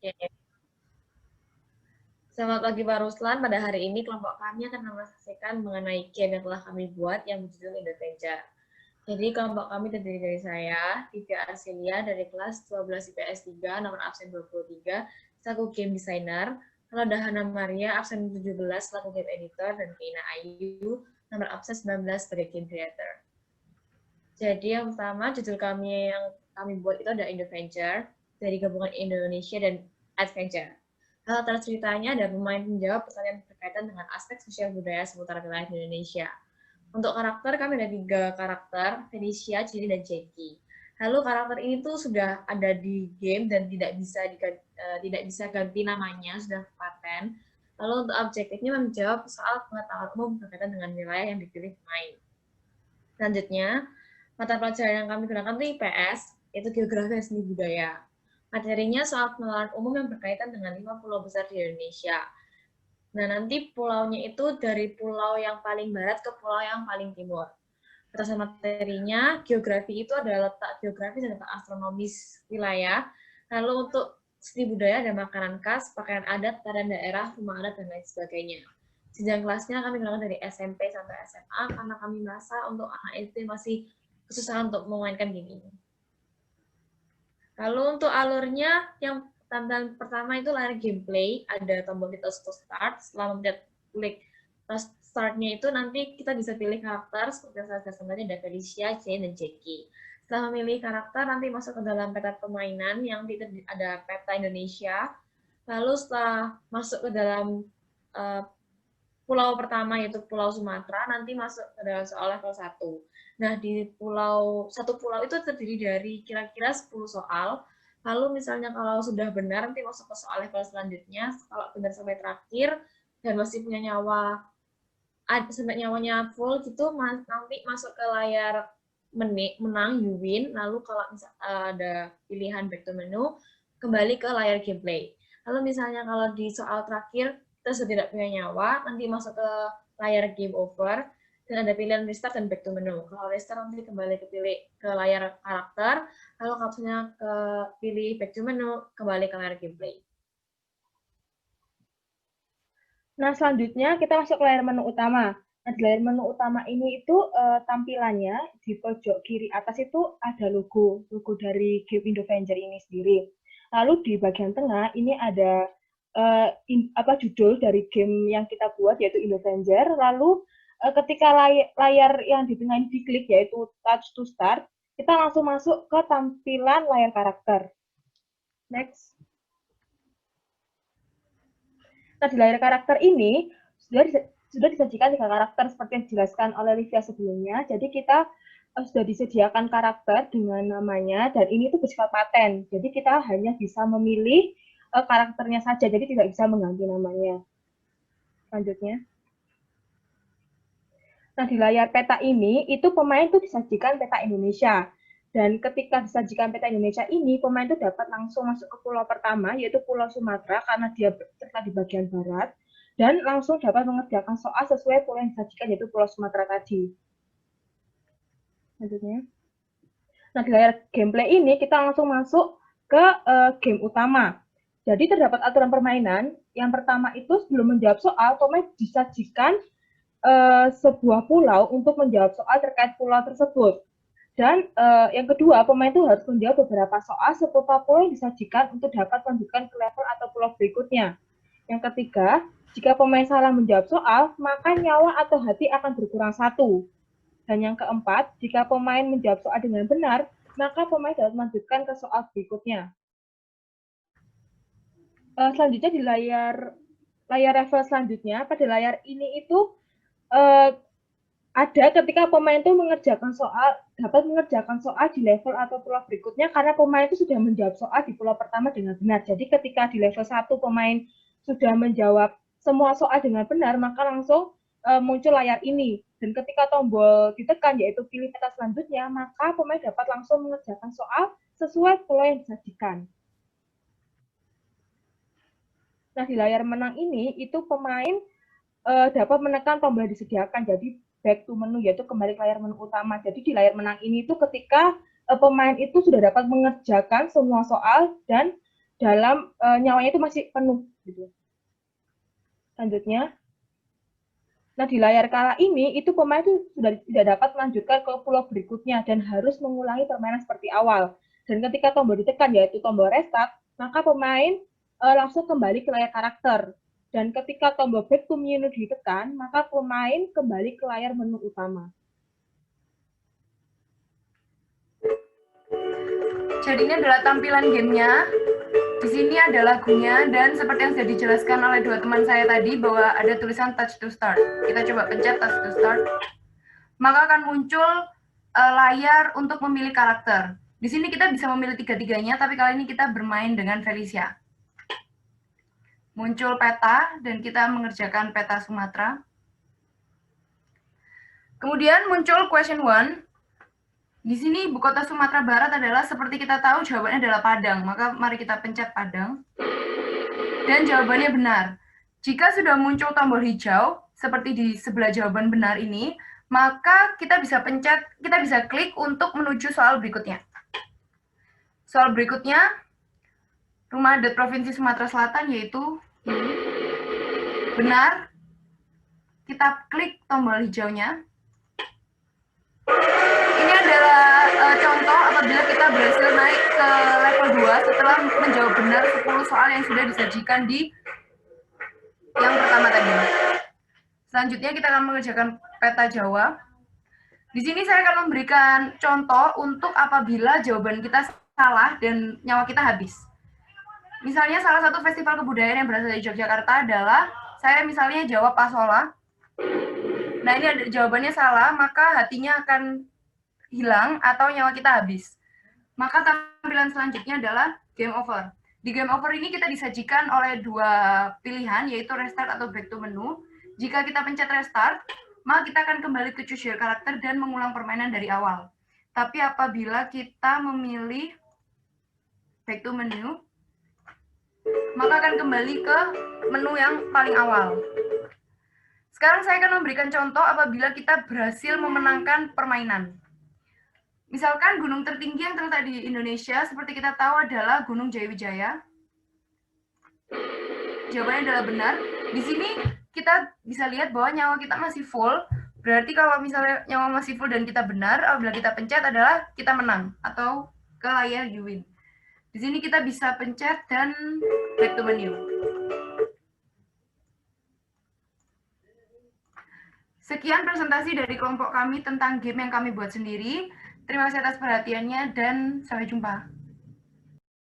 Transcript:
Oke. Selamat pagi Pak Ruslan. Pada hari ini kelompok kami akan menyaksikan mengenai game yang telah kami buat yang berjudul Indonesia. Jadi kelompok kami terdiri dari saya, Tika Arsilia dari kelas 12 IPS 3, nomor absen 23, selaku game designer. Lalu ada Hana Maria, absen 17, selaku game editor, dan Keina Ayu, nomor absen 19, sebagai game creator. Jadi yang pertama, judul kami yang kami buat itu ada Indoventure, dari gabungan Indonesia dan Adventure. Latar ceritanya ada pemain menjawab pertanyaan berkaitan dengan aspek sosial budaya seputar wilayah Indonesia. Untuk karakter, kami ada 3 karakter, Felicia, Cili, dan Jackie. Lalu karakter ini tuh sudah ada di game dan tidak bisa ganti namanya, sudah paten. Lalu untuk objektifnya menjawab soal pengetahuan umum berkaitan dengan wilayah yang dipilih pemain. Selanjutnya, mata pelajaran yang kami gunakan itu IPS, yaitu Geografi dan Seni Budaya. Materinya soal pengenalan umum yang berkaitan dengan 5 pulau besar di Indonesia. Nah, nanti pulaunya itu dari pulau yang paling barat ke pulau yang paling timur. Batasan materinya, geografi itu adalah letak geografis dan letak astronomis wilayah. Lalu untuk seni budaya ada makanan khas, pakaian adat, tarian daerah, rumah adat, dan lain sebagainya. Jenjang kelasnya kami gunakan dari SMP sampai SMA karena kami merasa untuk anak SD masih kesusahan untuk memainkan game ini. Lalu untuk alurnya, yang tantangan pertama itu layar gameplay, ada tombol kita to start, setelah memencet klik startnya itu nanti kita bisa pilih karakter, seperti yang saya sebutkan ada Felicia, Jane, dan Jackie. Setelah memilih karakter, nanti masuk ke dalam peta permainan yang ada peta Indonesia, lalu setelah masuk ke dalam pulau pertama yaitu Pulau Sumatera, nanti masuk ke dalam soal level 1. Nah, di satu pulau itu terdiri dari kira-kira 10 soal. Lalu misalnya kalau sudah benar, nanti masuk ke soal level selanjutnya. Kalau benar sampai terakhir dan masih punya nyawa, sampai nyawanya full gitu, nanti masuk ke layar menang, you win. Lalu kalau ada pilihan back to menu, kembali ke layar gameplay. Lalu misalnya kalau di soal terakhir, kita sudah tidak punya nyawa, nanti masuk ke layar game over, dan ada pilihan restart dan back to menu. Kalau restart nanti kembali ke layar karakter, lalu kalau ke pilih back to menu, kembali ke layar gameplay. Nah, selanjutnya kita masuk ke layar menu utama. Nah, di layar menu utama ini itu tampilannya di pojok kiri atas itu ada logo dari game Indoventure ini sendiri. Lalu di bagian tengah ini ada judul dari game yang kita buat yaitu Indoventure. Lalu ketika layar yang di tengah ini diklik yaitu touch to start, kita langsung masuk ke tampilan layar karakter. Next. Nah, di layar karakter ini sudah disajikan 3 karakter seperti yang dijelaskan oleh Livia sebelumnya. Jadi kita sudah disediakan karakter dengan namanya dan ini tuh bersifat paten. Jadi kita hanya bisa memilih karakternya saja, jadi tidak bisa mengganti namanya. Selanjutnya. Nah, di layar peta ini itu pemain tuh disajikan peta Indonesia. Dan ketika disajikan peta Indonesia ini, pemain itu dapat langsung masuk ke pulau pertama, yaitu Pulau Sumatera, karena dia terletak di bagian barat, dan langsung dapat mengerjakan soal sesuai pulau yang disajikan, yaitu Pulau Sumatera tadi. Selanjutnya. Nah, di layar gameplay ini, kita langsung masuk ke game utama. Jadi, terdapat aturan permainan. Yang pertama itu, sebelum menjawab soal, pemain disajikan sebuah pulau untuk menjawab soal terkait pulau tersebut. Dan yang kedua, pemain itu harus menjawab beberapa soal seputar pulau yang disajikan untuk dapat melanjutkan ke level atau pulau berikutnya. Yang ketiga, jika pemain salah menjawab soal, maka nyawa atau hati akan berkurang 1. Dan yang keempat, jika pemain menjawab soal dengan benar, maka pemain dapat melanjutkan ke soal berikutnya. Selanjutnya di layar level selanjutnya, pada layar ini itu ada ketika pemain itu dapat mengerjakan soal di level atau pulau berikutnya karena pemain itu sudah menjawab soal di pulau pertama dengan benar. Jadi ketika di level 1 pemain sudah menjawab semua soal dengan benar, maka langsung muncul layar ini. Dan ketika tombol ditekan yaitu pilih peta selanjutnya, maka pemain dapat langsung mengerjakan soal sesuai pulau yang disajikan. Nah, di layar menang ini itu pemain dapat menekan tombol yang disediakan. Jadi back to menu, yaitu kembali ke layar menu utama. Jadi di layar menang ini itu ketika pemain itu sudah dapat mengerjakan semua soal dan dalam nyawanya itu masih penuh gitu. Selanjutnya, nah di layar kala ini itu pemain itu sudah tidak dapat melanjutkan ke pulau berikutnya dan harus mengulangi permainan seperti awal. Dan ketika tombol ditekan yaitu tombol restart, maka pemain langsung kembali ke layar karakter. Dan ketika tombol back to menu ditekan, maka pemain kembali ke layar menu utama. Jadi ini adalah tampilan gamenya. Di sini ada lagunya, dan seperti yang sudah dijelaskan oleh dua teman saya tadi bahwa ada tulisan touch to start. Kita coba pencet touch to start. Maka akan muncul layar untuk memilih karakter. Di sini kita bisa memilih tiga-tiganya, tapi kali ini kita bermain dengan Felicia. Muncul peta, dan kita mengerjakan peta Sumatera. Kemudian muncul question 1. Di sini ibu kota Sumatera Barat adalah, seperti kita tahu, jawabannya adalah Padang. Maka mari kita pencet Padang. Dan jawabannya benar. Jika sudah muncul tombol hijau, seperti di sebelah jawaban benar ini, maka kita bisa pencet, kita bisa klik untuk menuju soal berikutnya. Soal berikutnya, rumah adat Provinsi Sumatera Selatan, yaitu ini. Benar. Kita klik tombol hijaunya. Ini adalah contoh apabila kita berhasil naik ke level 2 setelah menjawab benar 10 soal yang sudah disajikan di yang pertama tadi. Selanjutnya kita akan mengerjakan peta Jawa. Di sini saya akan memberikan contoh untuk apabila jawaban kita salah dan nyawa kita habis. Misalnya salah satu festival kebudayaan yang berasal dari Yogyakarta adalah, saya misalnya jawab Pasola. Nah ini ada jawabannya salah, maka hatinya akan hilang atau nyawa kita habis. Maka tampilan selanjutnya adalah game over. Di game over ini kita disajikan oleh dua pilihan, yaitu restart atau back to menu. Jika kita pencet restart, maka kita akan kembali ke choose your karakter dan mengulang permainan dari awal. Tapi apabila kita memilih back to menu, maka akan kembali ke menu yang paling awal. Sekarang saya akan memberikan contoh apabila kita berhasil memenangkan permainan. Misalkan gunung tertinggi yang terletak di Indonesia, seperti kita tahu adalah Gunung Jayawijaya. Jawabannya adalah benar. Di sini kita bisa lihat bahwa nyawa kita masih full. Berarti kalau misalnya nyawa masih full dan kita benar, apabila kita pencet adalah kita menang atau ke layar you win. Di sini kita bisa pencet dan back to menu. Sekian presentasi dari kelompok kami tentang game yang kami buat sendiri. Terima kasih atas perhatiannya dan sampai jumpa.